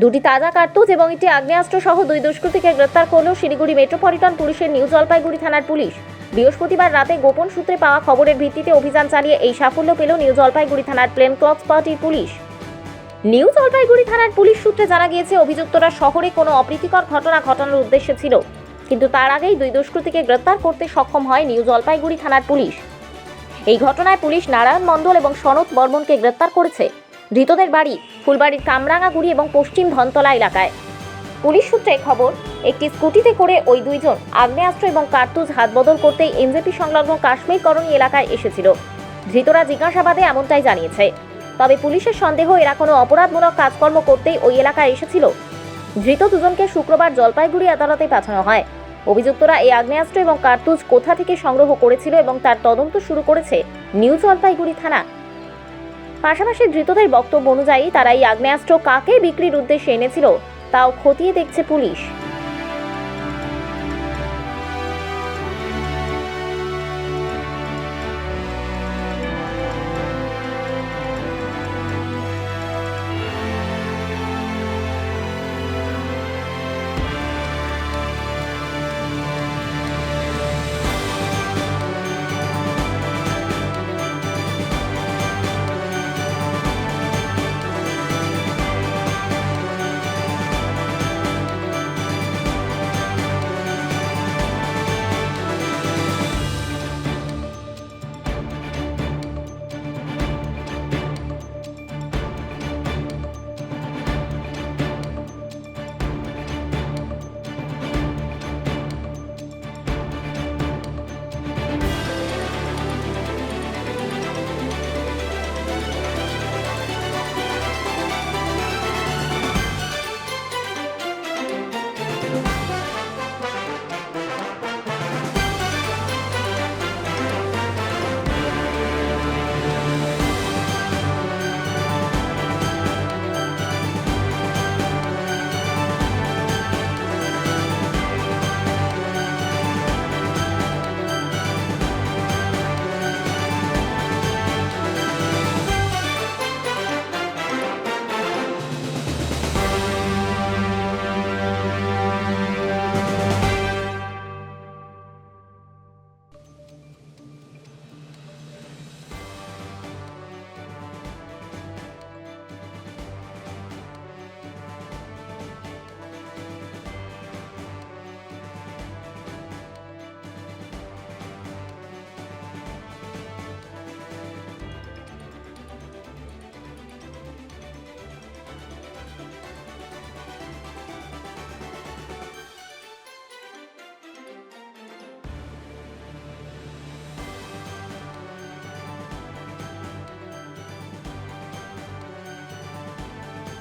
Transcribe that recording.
দুটি তাজা কার্তুজ এবং একটি আগ্নেয়াস্ত্র সহ দুই দুষ্কৃতীকে গ্রেপ্তার করল শিলিগুড়ি মেট্রোপলিটন পুলিশের নিউ জলপাইগুড়ি থানার পুলিশ। বৃহস্পতিবার রাতে গোপন সূত্রে পাওয়া খবরের ভিত্তিতে অভিযান চালিয়ে এই সাফল্য পেল নিউ জলপাইগুড়ি থানার প্লেন ক্লথস পার্টির পুলিশ। নিউ জলপাইগুড়ি থানার পুলিশ সূত্রে জানা গিয়েছে, অভিযুক্তরা শহরে কোনো অপ্রীতিকর ঘটনা ঘটানোর উদ্দেশ্যে ছিল, কিন্তু তার আগেই দুই দুষ্কৃতীকে গ্রেপ্তার করতে সক্ষম হয় নিউ জলপাইগুড়ি থানার পুলিশ। এই ঘটনায় পুলিশ নারায়ণ মণ্ডল এবং সনৎ বর্মনকে গ্রেপ্তার করেছে। ধৃতদের বাড়ি ফুলবাড়ির কামরাঙ্গাগুড়ি এবং পশ্চিম ধনতলা এলাকায়। পুলিশ সূত্রে খবর, একটি স্কুটিতে করে ওই দুইজন আগ্নেয়াস্ত্র এবং কার্তুজ হাতবদল করতেই এনজেপি সংলগ্ন কাশ্মীর করণী এলাকায় এসেছিল। ধৃতরা জিজ্ঞাসাবাদে এমনটাই জানিয়েছে। তবে পুলিশের সন্দেহ, এরা কোনো অপরাধমূলক কাজকর্ম করতেই ওই এলাকায় এসেছিল। ধৃত দুজনকে শুক্রবার জলপাইগুড়ি আদালতে পাঠানো হয়। অভিযুক্তরা এই আগ্নেয়াস্ত্র এবং কার্তুজ কোথা থেকে সংগ্রহ করেছিল এবং তার তদন্ত শুরু করেছে নিউ জলপাইগুড়ি থানা। পাশাপাশি ধৃতদের বক্তব্য অনুযায়ী তারা এই আগ্নেয়াস্ত্র কাকে বিক্রির উদ্দেশ্যে এনেছিল তাও খতিয়ে দেখছে পুলিশ।